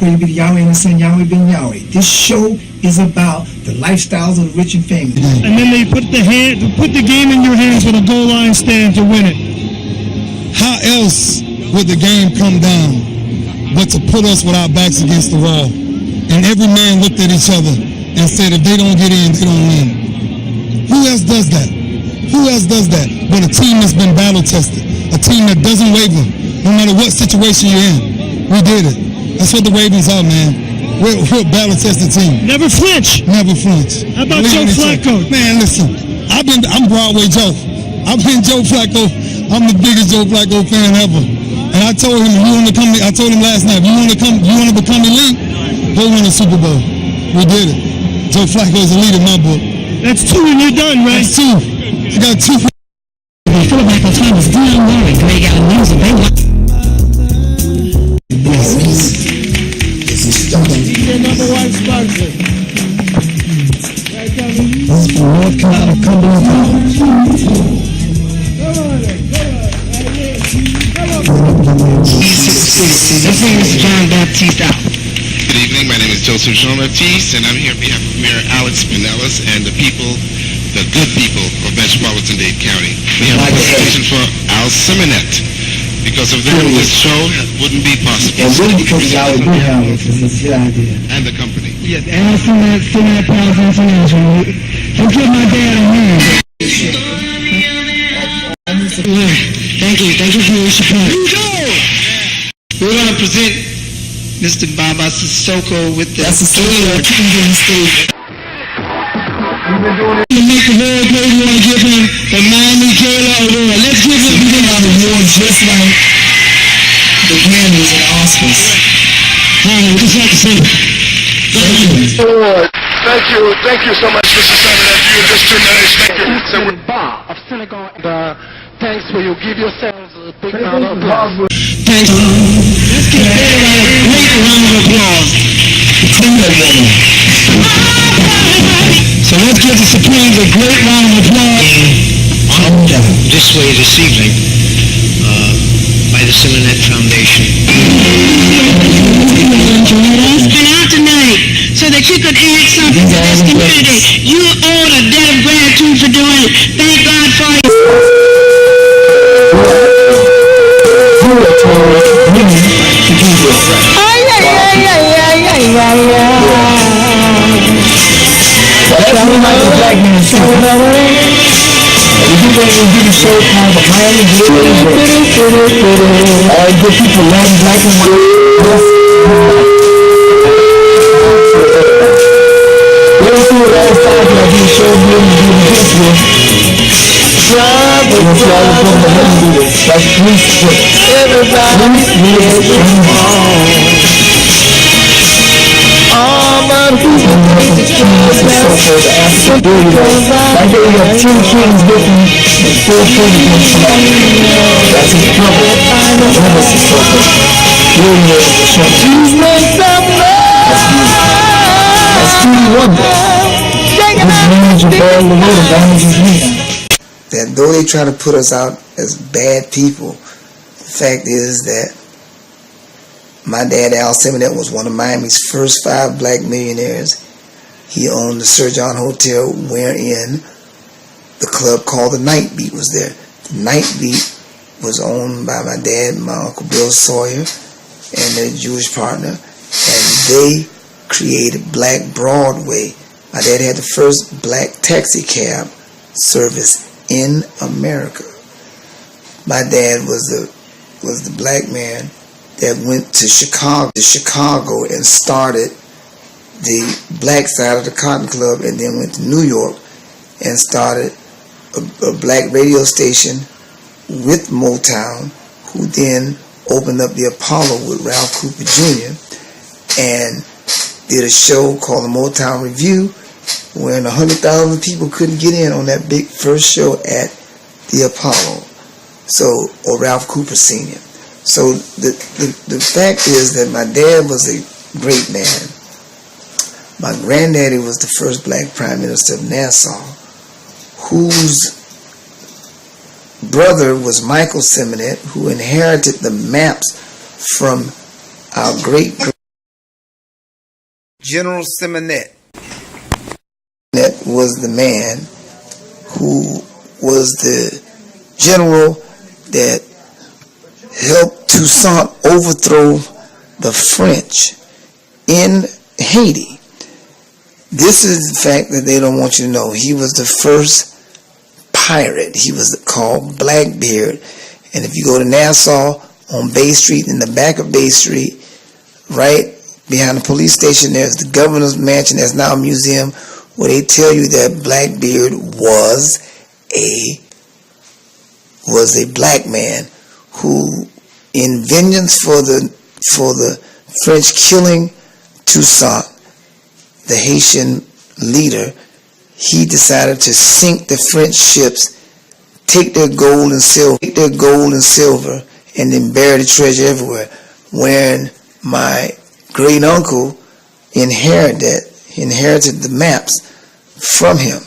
Praise be to Yahweh and the Son, Yahweh ben Yahweh. This show is about the lifestyles of the rich and famous. And then they put the game in your hands with a goal line stand to win it. How else would the game come down but to put us with our backs against the wall? And every man looked at each other and said, if they don't get in, they don't win. Who else does that? Who else does that? But a team that's been battle tested, a team that doesn't waver, no matter what situation you're in. We did it. That's what the Ravens are, man. We're a battle-tested team. Never flinch. Never flinch. How about Joe Flacco? Man, listen. I'm Broadway Joe. I've been Joe Flacco. I'm the biggest Joe Flacco fan ever. And I told him, I told him last night, you want to become elite, go win a Super Bowl. We did it. Joe Flacco is elite in my book. That's 2 and you're done, right? That's 2. I got 2. Philip Michael Thomas, Dion Warwick, Greg Allen Music. They want your number one sponsor. North Carolina, Cumberland College. This is John Baptiste out. Good evening, my name is Joseph Jean Baptiste, and I'm here on behalf of Mayor Alex Pinellas and the people, the good people of Metropolitan-Dade County. We have a presentation for Al Simonet. Because of them, this show wouldn't be possible. And really because of Yahweh ben Yahweh, because it's your idea. And the company. Yes, Al Simonet Pals International. Don't give my dad a hand. Thank you for your support. We're going to present Mr. Baba Sissoko with the That's the stage. To make the world great, we want to give him the Miami Jailer Award. Let's give him the award just like the Grammys and Oscars. Honey, what you like to say? Thank you so much, Mr. Senator. You're just too nice. Thank you. So Bar of Senegal. Thanks for you. Give yourselves a big round of applause. Thanks. Let's give everybody a great round of applause. So let's give the Supremes a great round of applause. Honored this way this evening by the Simonet Foundation. It's been out tonight so that you could add something to this community. You owe a debt of gratitude for doing it. Thank God for you. That's how we like the black man show. If you think we'll do the show called the Miami all good people love black and white. We'll see what else I can do the show good and do the best with. We'll try to put the head and do this. That's police work. Like there you have 2 kings with him and 4 kings. That's his brother. That's his brother. That's Stevie Wonder. His manager, Barry Lewis, manages me. That though they try to put us out as bad people, the fact is that my dad, Al Simonet, was one of Miami's first 5 black millionaires. He owned the Sir John Hotel, wherein the club called the Night Beat was there. The Night Beat was owned by my dad, my Uncle Bill Sawyer, and their Jewish partner, and they created Black Broadway. My dad had the first black taxi cab service in America. My dad was the black man that went to Chicago and started the black side of the Cotton Club, and then went to New York and started a black radio station with Motown, who then opened up the Apollo with Ralph Cooper Jr. and did a show called the Motown Review, when 100,000 people couldn't get in on that big first show at the Apollo. Or Ralph Cooper Sr. So the fact is that my dad was a great man. My granddaddy was the first black prime minister of Nassau, whose brother was Michael Simonet, who inherited the maps from our great General Simonette. That was the man who was the general that helped Toussaint overthrow the French in Haiti. This is the fact that they don't want you to know. He was the first pirate. He was called Blackbeard. And if you go to Nassau on Bay Street, in the back of Bay Street, right behind the police station, there's the governor's mansion. That's now a museum, where they tell you that Blackbeard was a black man who, in vengeance for the French killing Toussaint, the Haitian leader, he decided to sink the French ships, take their gold and silver, and then bury the treasure everywhere. When my great uncle inherited the maps from him,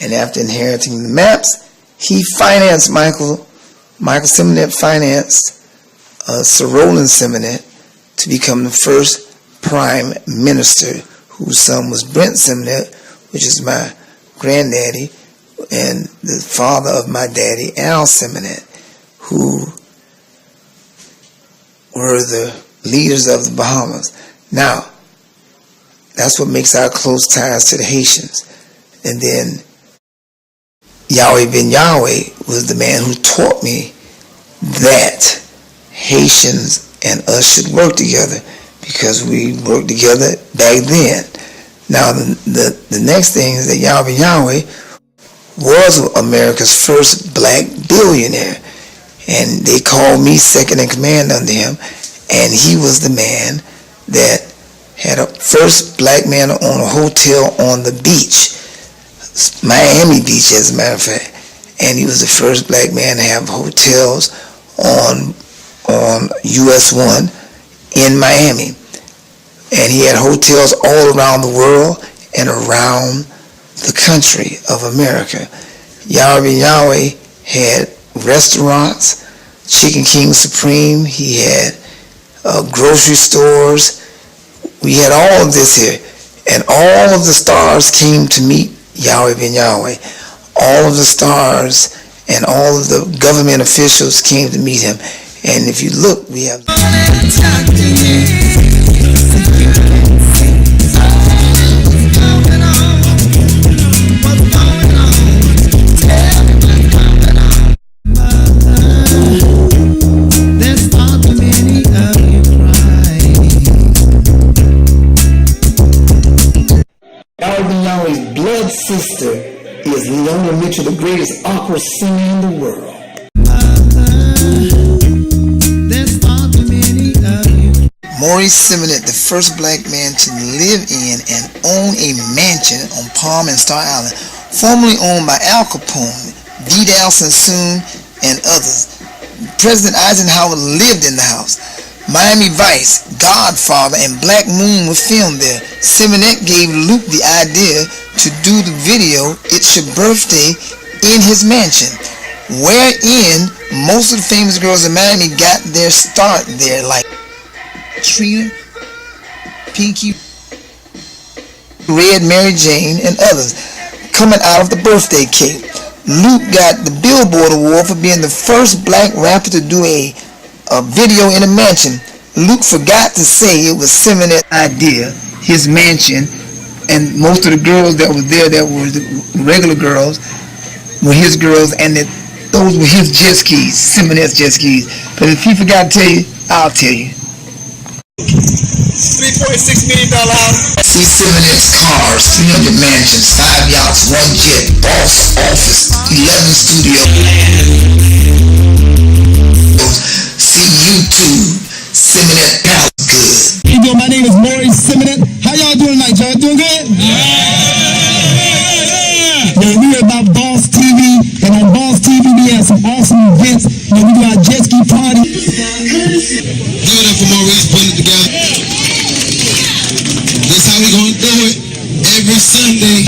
and after inheriting the maps, he financed Michael Simonette financed Sir Roland Simonette to become the first prime minister, whose son was Brent Simonette, which is my granddaddy, and the father of my daddy, Al Simonette, who were the leaders of the Bahamas. Now, that's what makes our close ties to the Haitians. And then Yahweh Ben Yahweh was the man who taught me that Haitians and us should work together, because we worked together back then. Now, the next thing is that Yahweh Ben Yahweh was America's first black billionaire, and they called me second in command under him, and he was the man that had a first black man on a hotel on the beach, Miami Beach as a matter of fact, and he was the first black man to have hotels on US 1 in Miami, and he had hotels all around the world and around the country of America. Yahweh Yahweh had restaurants, Chicken King Supreme, he had grocery stores. We had all of this here, and all of the stars came to meet Yahweh Ben Yahweh. All of the stars and all of the government officials came to meet him. And if you look, we have Yahweh's blood sister is Leona Mitchell, the greatest opera singer in the world. Maurice Simonette, the first black man to live in and own a mansion on Palm and Star Island, formerly owned by Al Capone, Vidal Sassoon, and others. President Eisenhower lived in the house. Miami Vice, Godfather, and Black Moon were filmed there. Simonette gave Luke the idea to do the video, It's Your Birthday, in his mansion, wherein most of the famous girls in Miami got their start there, like Trina, Pinky, Red, Mary Jane, and others, coming out of the birthday cake. Luke got the Billboard Award for being the first black rapper to do a video in a mansion. Luke forgot to say it was Simonette's idea, his mansion, and most of the girls that were there, that were the regular girls, were his girls, and that those were his jet skis, Simonette's jet skis. But if he forgot to tell you, I'll tell you. $3.6 million house. See Simonette's cars, 300 mansions, 5 yachts, 1 jet, boss office, 11 studios. See YouTube, Simonette Palace. Good. Hey, yo, my name is Maurice Simonette. How y'all doing tonight? Y'all doing good? Yeah, we are about Boss TV, and on Boss TV we have some awesome events. You know, we do our jet ski party. Give it up for Maurice putting it together. That's how we gonna do it every Sunday.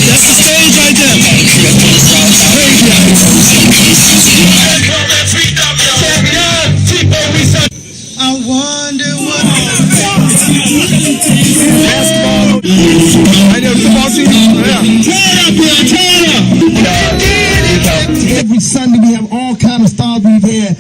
That's the stage right there. every Sunday we have all kind of stars we've had.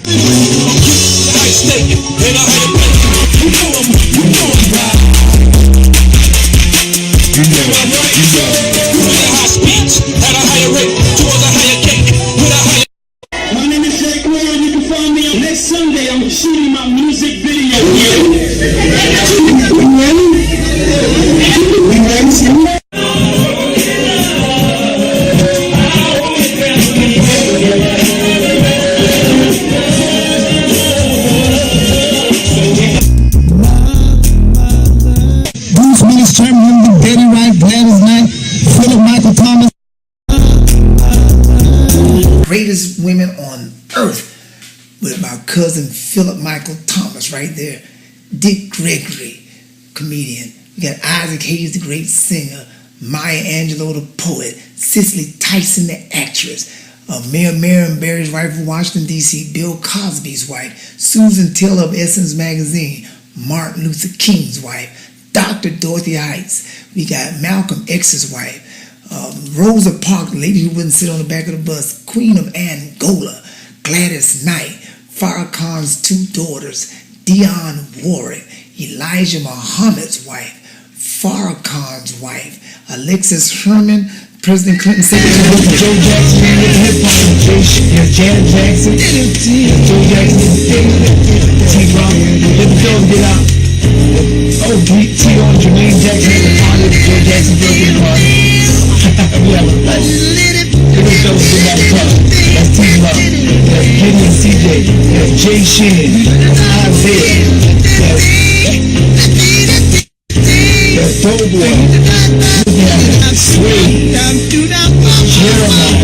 My name is Jake Ward. You can find me on next Sunday. I'm shooting my music video. Bruce Willis, Chairman, Betty Wright, Gladys Knight, Philip Michael Thomas. Greatest women on earth with my cousin Philip Michael Thomas right there. Dick Gregory, comedian. We got Isaac Hayes, the great singer. Maya Angelou, the poet. Cicely Tyson, the actress. Mayor Marion Barry's wife from Washington, D.C. Bill Cosby's wife. Susan Taylor of Essence Magazine. Martin Luther King's wife. Dr. Dorothy Heights. We got Malcolm X's wife. Rosa Parks, the lady who wouldn't sit on the back of the bus. Queen of Angola. Gladys Knight. Farrakhan's two daughters. Dionne Warwick. Elijah Muhammad's wife. Farrakhan's wife. Alexis Herman. President Clinton secretary. Joe Jackson with the hip hop. Janet Jackson. Joe Jackson. T-Rock. Let the dogs get out. Oh, T.O. and Jermaine Jackson at the party. Joe Jackson birthday party. We have a blast. Every show is good out of color. That's T-Rock. That's Gideon CJ. That's Jay Shin. That's Isaiah. That's Doughboy. That's Sway. Jeremiah.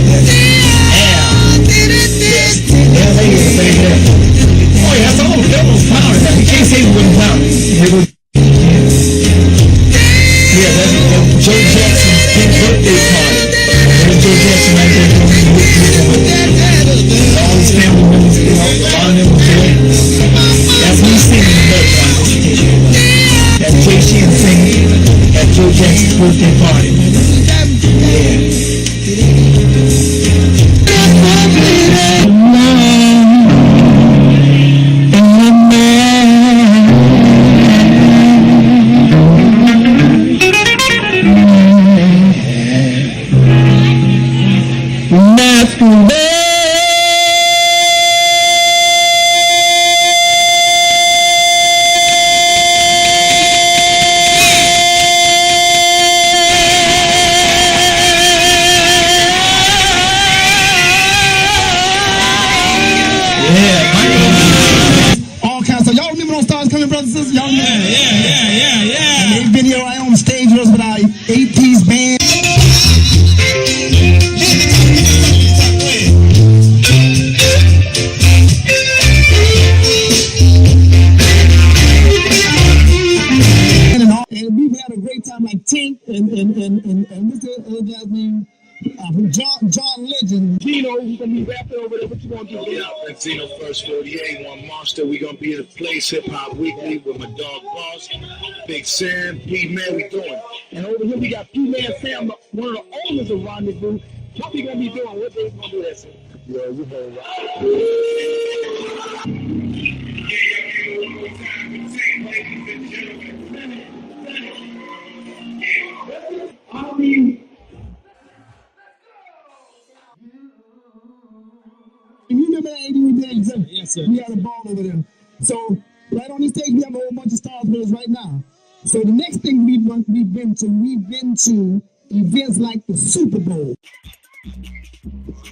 That's Al. L.A. is right there. Oh yeah, that's all the devil's power. You can't say it wasn't power. Yeah, that's Joe Jackson's big birthday party. There's Joe Jackson right there with all his family members, you know, a lot of them were there. That's me singing the birthday. That's Jay Shin singing at Joe Jackson's birthday party. Yeah. John Legend. Gino, we're gonna be rapping over there. What you gonna do? Yeah, that's Gino First 48, One Monster. We're gonna be at the place Hip Hop Weekly with my dog Boss, Big Sam, P-Man, we doing. And over here we got P-Man Sam, one of the owners of Rendezvous. What we gonna be doing? What day we gonna do that, Sam? Yeah, you heard right. You remember that 80 days? Yes, sir. We had a ball over there. So right on this stage, we have a whole bunch of stars with us right now. So the next thing we've been to events like the Super Bowl.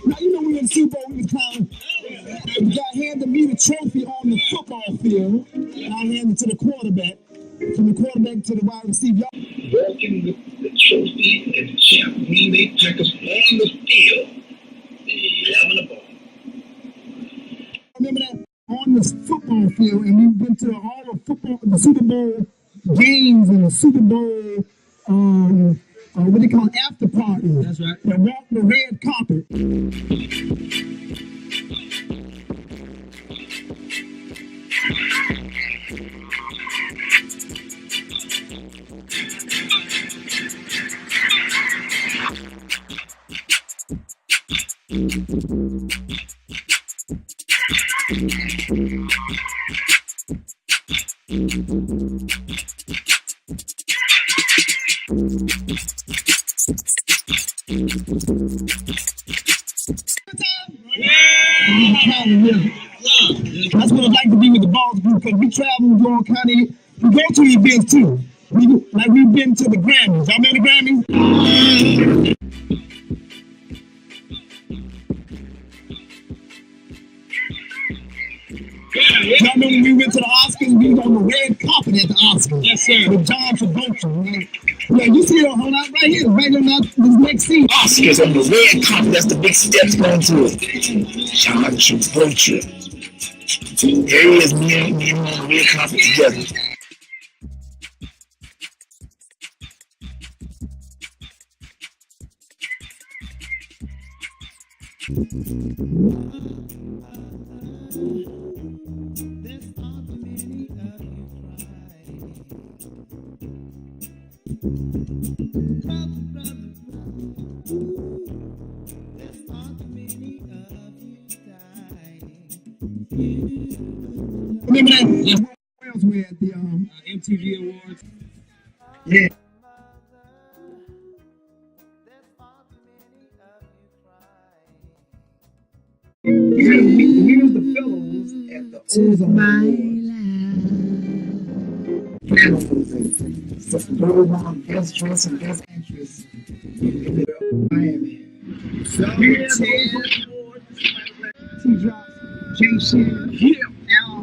Now you know we in the Super Bowl, we was kind of got handed me the trophy on the football field, and I handed it to the quarterback. From the quarterback to the wide receiver. Walking with the trophy and the champ, Green Bay Packers on the field. They having a ball. Remember that on this football field, and we went to all the Super Bowl games and the Super Bowl, what they call after parties. That's right. And walked the red carpet. That's what I'd like to be with the Balls group, because we travel, we go on county, we go to events too. We've been to the Grammys. Y'all been to the Grammys? Y'all know when we went to the Oscars, we was on the red carpet at the Oscars. Yes, sir. With John Travolta. Yeah, you see it, hold on, right here, right on this next scene. Oscars on the red carpet, that's the big steps going to it. John Travolta. There he is, me and him on the red carpet together. Remember that? Where else we at the MTV Awards? Yeah. Here's the fellows at the Ozone Awards. Best dress and best actress in Miami. Here's the T-Drop, Jay Shin, Al,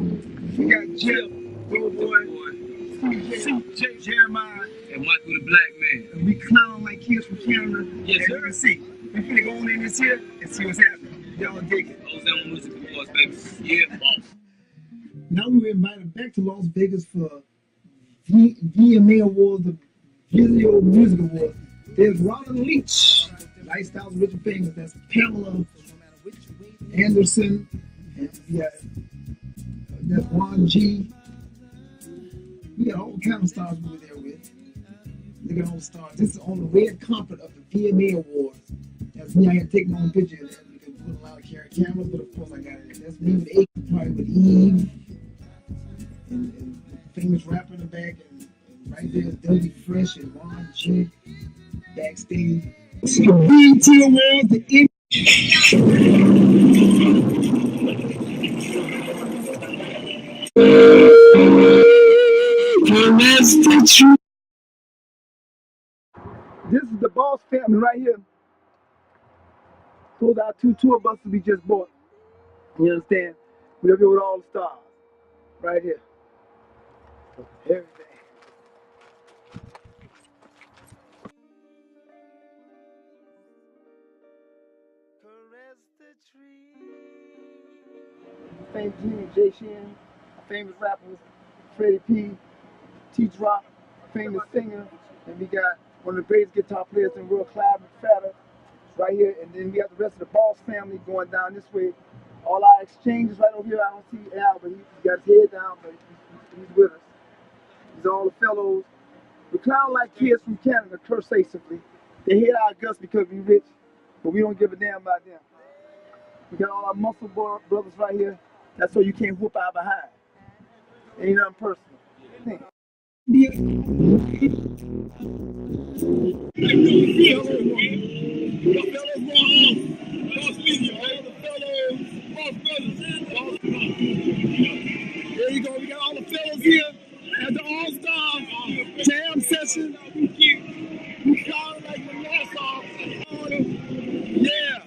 we got Jeff, Boy, CJ, Jeremiah, and Michael the Black Man. And we clown like kids from Canada. Yes, sir. Let's see. We finna go on in this here and see what's happening. Y'all dig it. Ozone Music Awards, baby. Yeah, boss. Now we were invited back to Las Vegas for VMA Awards, the Video Music Awards. There's Ronald Leach, Lifestyles Rich and Famous. That's Pamela Anderson, and we got that's Juan G. We got all kind of stars we were there with. Look at all the stars. This is on the red carpet of the VMA Awards. That's me. I had to take my own picture of that because we wasn't allowed to carry cameras, but of course I got it. That's me with A, party with Eve, and the famous rapper in the back, and right there is Dougie Fresh and Juan G. backstage. It's the BET Awards, the This is the Boss family right here. Those are our two tour buses we just bought. You understand? We're here with all the stars. Right here. Everything. Famous Jimmy, Jay Shin, famous rappers, Freddie P, T-Drop, famous singer, and we got one of the greatest guitar players in the world, Clyde McPhatter, right here, and then we got the rest of the Boss family going down this way. All our exchanges right over here. I don't see Al, but he's got his head down, but he's with us. These are all the fellows. We clown like kids from Canada, persuasively. They hate our guts because we rich, but we don't give a damn about them. We got all our muscle brothers right here. That's so you can't whoop out behind. Ain't nothing personal. There you go. We got all the fellas here at the All-Star Jam session. We call it like the Nassau. Yeah.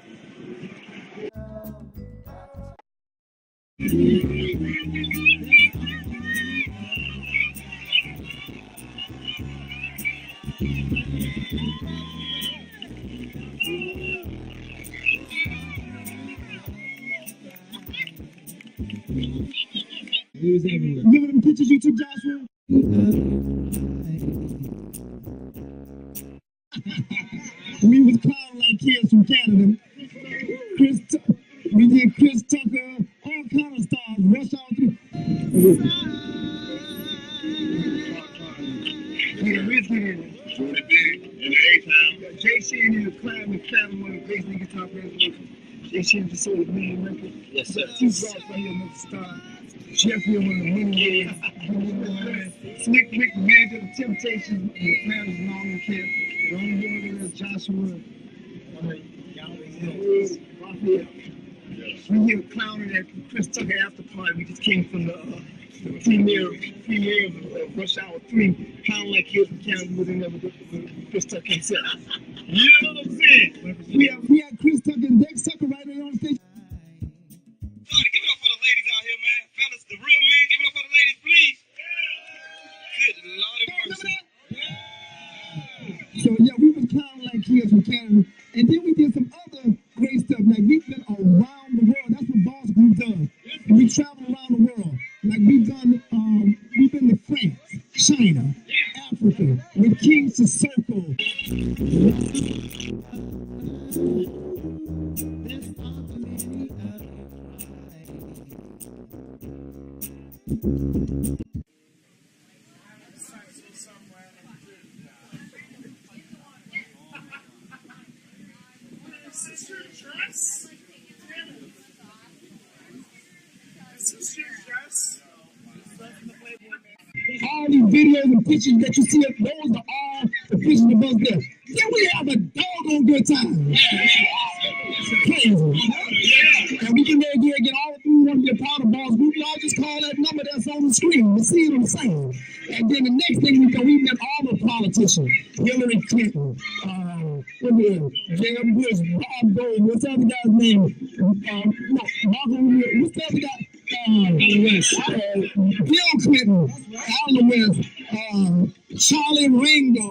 News everywhere. Remember them pictures you took, Joshua? We was clowning like kids from Canada. We did Chris Tucker, all kind of stars, Rush Hour 3. Jody Big in the A-Town. Jay sharing in the Climate Platinum, one of the greatest guitar players. They shared the soul of man record. Yes, sir. Two brought right here, Mr. Star. Jeffrey, one of the many Slick Rick, Magic, the Temptations, and the Planners, and all them cats. The only one is Joshua. Raphael. We here clowning at Chris Tucker after party. We just came from the premiere of Rush Hour 3, clowning like kids from Canada with Chris Tucker himself. You know what I'm saying? We have Chris Tucker and Dex Tucker right there on stage. Give it up for the ladies out here, man. Fellas, the real men, give it up for the ladies, please. Good Lord of mercy. So yeah, we was clowning like kids from Canada. And then we did some other great stuff. Like we've been around the world. That's what Boss Group does. And we travel around the world. Like we've been to France, China, Africa, with King Sissoko. This is your dress? This is your dress? All these videos and pictures that you see, those are all the pictures of us there. Then we have a doggone good time. Crazy. And we can get all of you want to be a part of Boss Group. Y'all just call that number that's on the screen to see them sing. And then the next thing we met all the politicians. Hillary Clinton, Jeb Bush, Bob Dole, what's the other guy's name? What's the other guy? Bill Clinton, Alan West, Charlie Ringo.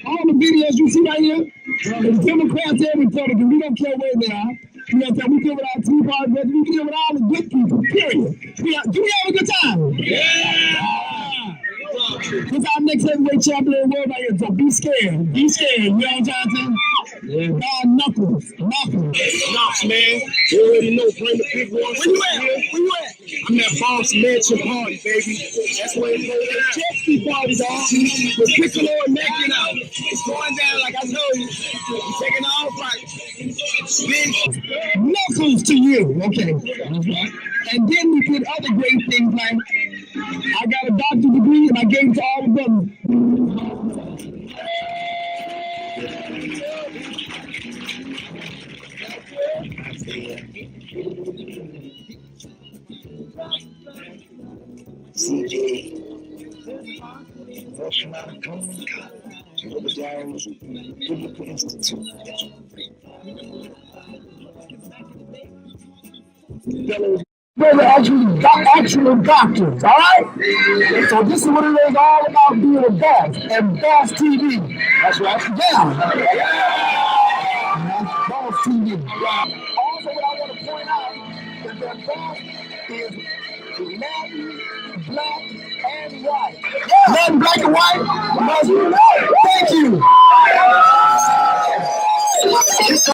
All the videos you see right here, the Democrats and Republicans, we don't care where they are. You know what I'm saying? We deal with our Tea Party brothers, we deal with all the good people, period. Do we have a good time? Yeah! This our next heavyweight champion in the world right here, so be scared. Be scared, you know what I'm saying? Yeah. Knuckles. Knocks, man. You already know, bring the big ones. Where you at? I'm at Boss Mansion Party, baby. That's where it's going down. Jet ski party, dog. With Piccolo and Megan out. It's going down like I told you. You're taking all right. Knuckles to you, okay. And then we did other great things like I got a doctorate degree and I gave it to all of them. CJ, fresh out of Coleman College, Robert Downs, Biblical Institute. They're actual doctors, all right? So this is what it is all about, being a boss and Boss TV. That's right. Yeah. Boss TV. Also, what I want to point out is that Boss is Latin, black, and white. Latin, black, and white. Thank you.